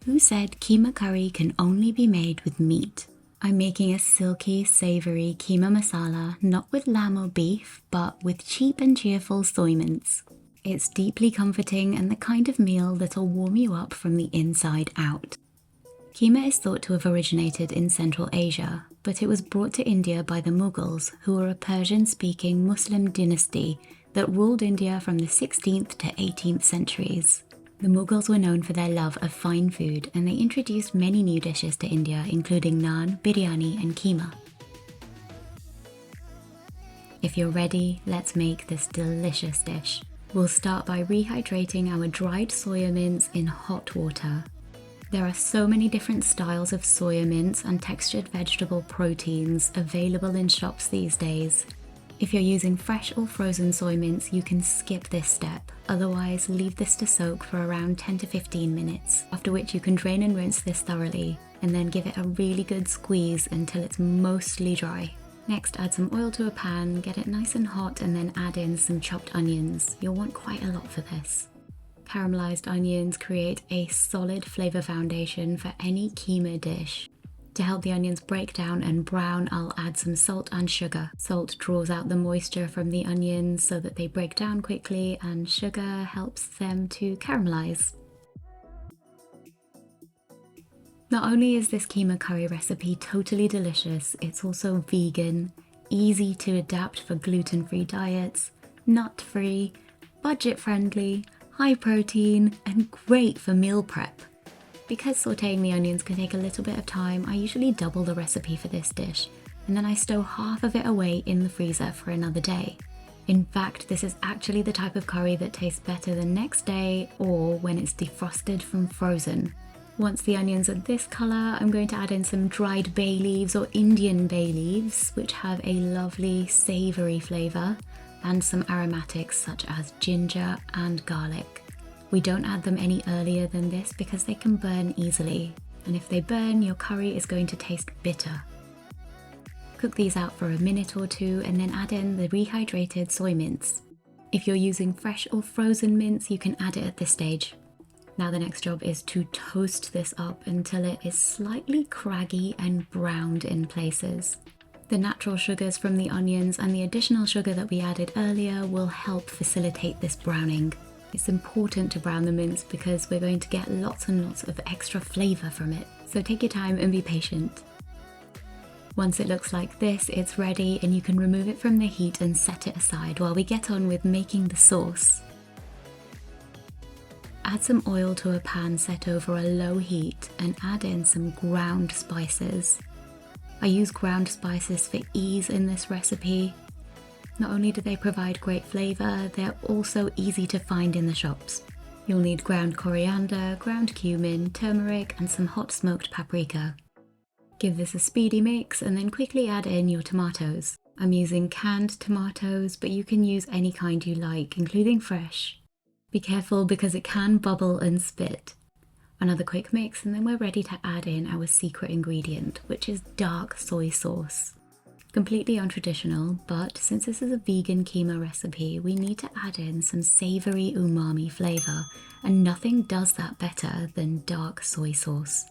Who said keema curry can only be made with meat? I'm making a silky, savoury keema masala, not with lamb or beef, but with cheap and cheerful soy mince. It's deeply comforting and the kind of meal that'll warm you up from the inside out. Keema is thought to have originated in Central Asia, but it was brought to India by the Mughals, who were a Persian-speaking Muslim dynasty that ruled India from the 16th to 18th centuries. The Mughals were known for their love of fine food, and they introduced many new dishes to India, including naan, biryani, and keema. If you're ready, let's make this delicious dish. We'll start by rehydrating our dried soya mince in hot water. There are so many different styles of soya mince and textured vegetable proteins available in shops these days. If you're using fresh or frozen soy mince, you can skip this step. Otherwise, leave this to soak for around 10 to 15 minutes, after which you can drain and rinse this thoroughly, and then give it a really good squeeze until it's mostly dry. Next, add some oil to a pan, get it nice and hot, and then add in some chopped onions. You'll want quite a lot for this. Caramelized onions create a solid flavor foundation for any keema dish. To help the onions break down and brown, I'll add some salt and sugar. Salt draws out the moisture from the onions so that they break down quickly, and sugar helps them to caramelize. Not only is this keema curry recipe totally delicious, it's also vegan, easy to adapt for gluten-free diets, nut-free, budget-friendly, high protein, and great for meal prep. Because sauteing the onions can take a little bit of time, I usually double the recipe for this dish, and then I stow half of it away in the freezer for another day. In fact, this is actually the type of curry that tastes better the next day or when it's defrosted from frozen. Once the onions are this colour, I'm going to add in some dried bay leaves or Indian bay leaves, which have a lovely savoury flavour, and some aromatics such as ginger and garlic. We don't add them any earlier than this because they can burn easily, and if they burn, your curry is going to taste bitter. Cook these out for a minute or two and then add in the rehydrated soy mince. If you're using fresh or frozen mince, you can add it at this stage. Now the next job is to toast this up until it is slightly craggy and browned in places. The natural sugars from the onions and the additional sugar that we added earlier will help facilitate this browning. It's important to brown the mince because we're going to get lots and lots of extra flavour from it, so take your time and be patient. Once it looks like this, it's ready and you can remove it from the heat and set it aside while we get on with making the sauce. Add some oil to a pan set over a low heat and add in some ground spices. I use ground spices for ease in this recipe. Not only do they provide great flavour, they're also easy to find in the shops. You'll need ground coriander, ground cumin, turmeric, and some hot smoked paprika. Give this a speedy mix and then quickly add in your tomatoes. I'm using canned tomatoes, but you can use any kind you like, including fresh. Be careful because it can bubble and spit. Another quick mix and then we're ready to add in our secret ingredient, which is dark soy sauce. Completely untraditional, but since this is a vegan keema recipe, we need to add in some savoury umami flavour, and nothing does that better than dark soy sauce.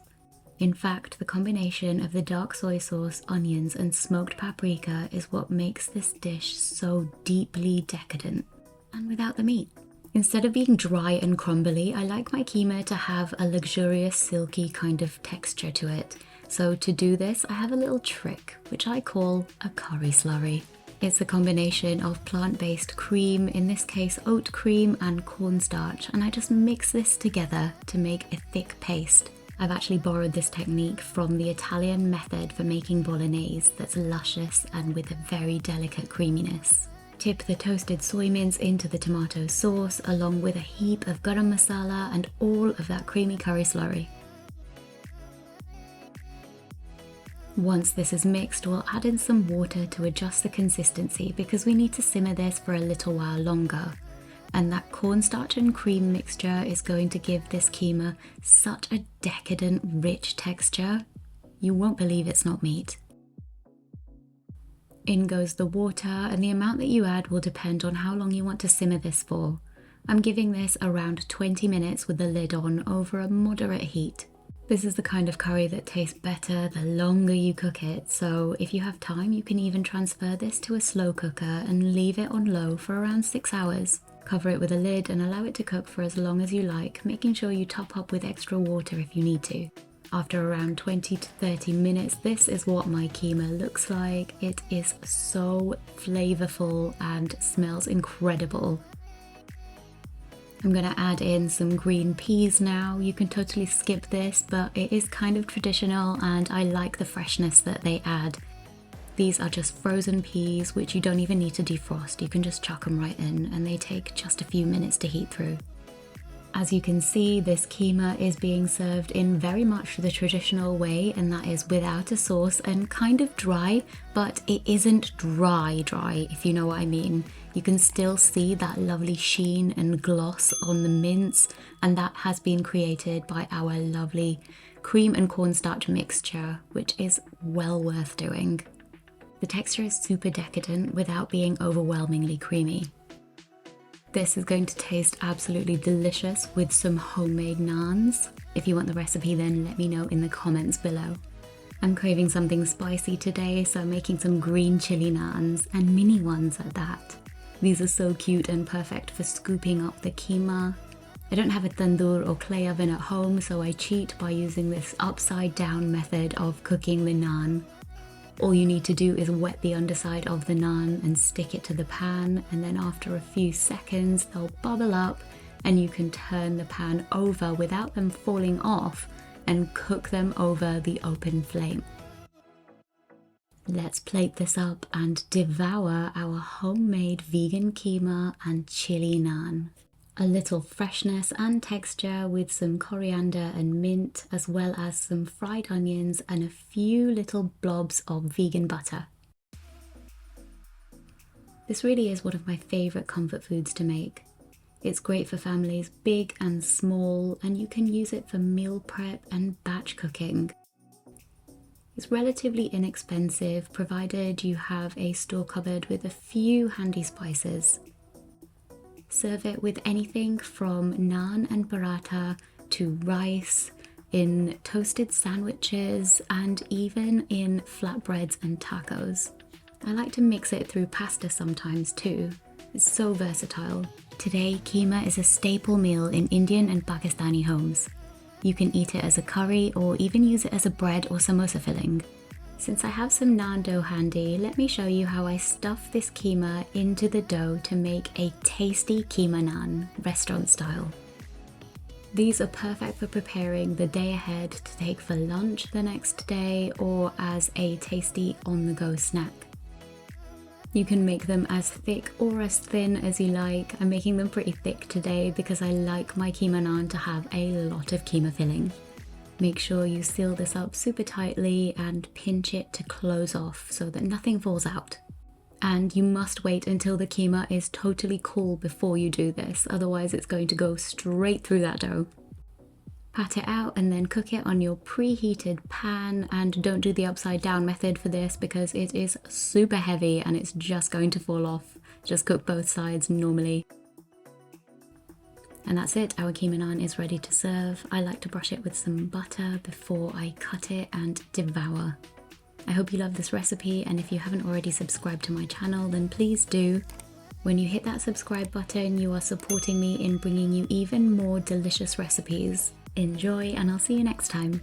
In fact, the combination of the dark soy sauce, onions, and smoked paprika is what makes this dish so deeply decadent, and without the meat. Instead of being dry and crumbly, I like my keema to have a luxurious, silky kind of texture to it. So to do this, I have a little trick, which I call a curry slurry. It's a combination of plant-based cream, in this case oat cream and cornstarch, and I just mix this together to make a thick paste. I've actually borrowed this technique from the Italian method for making bolognese that's luscious and with a very delicate creaminess. Tip the toasted soy mince into the tomato sauce along with a heap of garam masala and all of that creamy curry slurry. Once this is mixed, we'll add in some water to adjust the consistency because we need to simmer this for a little while longer. And that cornstarch and cream mixture is going to give this keema such a decadent, rich texture. You won't believe it's not meat. In goes the water, and the amount that you add will depend on how long you want to simmer this for. I'm giving this around 20 minutes with the lid on over a moderate heat. This is the kind of curry that tastes better the longer you cook it, so if you have time you can even transfer this to a slow cooker and leave it on low for around 6 hours. Cover it with a lid and allow it to cook for as long as you like, making sure you top up with extra water if you need to. After around 20 to 30 minutes, this is what my keema looks like. It is so flavorful and smells incredible. I'm gonna add in some green peas now. You can totally skip this, but it is kind of traditional and I like the freshness that they add. These are just frozen peas, which you don't even need to defrost. You can just chuck them right in and they take just a few minutes to heat through. As you can see, this keema is being served in very much the traditional way, and that is without a sauce and kind of dry, but it isn't dry, if you know what I mean. You can still see that lovely sheen and gloss on the mince, and that has been created by our lovely cream and cornstarch mixture, which is well worth doing. The texture is super decadent without being overwhelmingly creamy. This is going to taste absolutely delicious with some homemade naans. If you want the recipe, then let me know in the comments below. I'm craving something spicy today, so I'm making some green chili naans, and mini ones at that. These are so cute and perfect for scooping up the keema. I don't have a tandoor or clay oven at home, so I cheat by using this upside down method of cooking the naan. All you need to do is wet the underside of the naan and stick it to the pan, and then after a few seconds they'll bubble up and you can turn the pan over without them falling off and cook them over the open flame. Let's plate this up and devour our homemade vegan keema and chili naan. A little freshness and texture with some coriander and mint, as well as some fried onions and a few little blobs of vegan butter. This really is one of my favourite comfort foods to make. It's great for families big and small, and you can use it for meal prep and batch cooking. It's relatively inexpensive, provided you have a store cupboard with a few handy spices. Serve it with anything from naan and paratha to rice, in toasted sandwiches, and even in flatbreads and tacos. I like to mix it through pasta sometimes too. It's so versatile. Today, keema is a staple meal in Indian and Pakistani homes. You can eat it as a curry or even use it as a bread or samosa filling. Since I have some naan dough handy, let me show you how I stuff this keema into the dough to make a tasty keema naan, restaurant style. These are perfect for preparing the day ahead to take for lunch the next day or as a tasty on-the-go snack. You can make them as thick or as thin as you like. I'm making them pretty thick today because I like my keema naan to have a lot of keema filling. Make sure you seal this up super tightly and pinch it to close off so that nothing falls out. And you must wait until the keema is totally cool before you do this, otherwise it's going to go straight through that dough. Pat it out and then cook it on your preheated pan, and don't do the upside down method for this because it is super heavy and it's just going to fall off. Just cook both sides normally. And that's it, our keema naan is ready to serve. I like to brush it with some butter before I cut it and devour. I hope you love this recipe, and if you haven't already subscribed to my channel, then please do. When you hit that subscribe button, you are supporting me in bringing you even more delicious recipes. Enjoy, and I'll see you next time.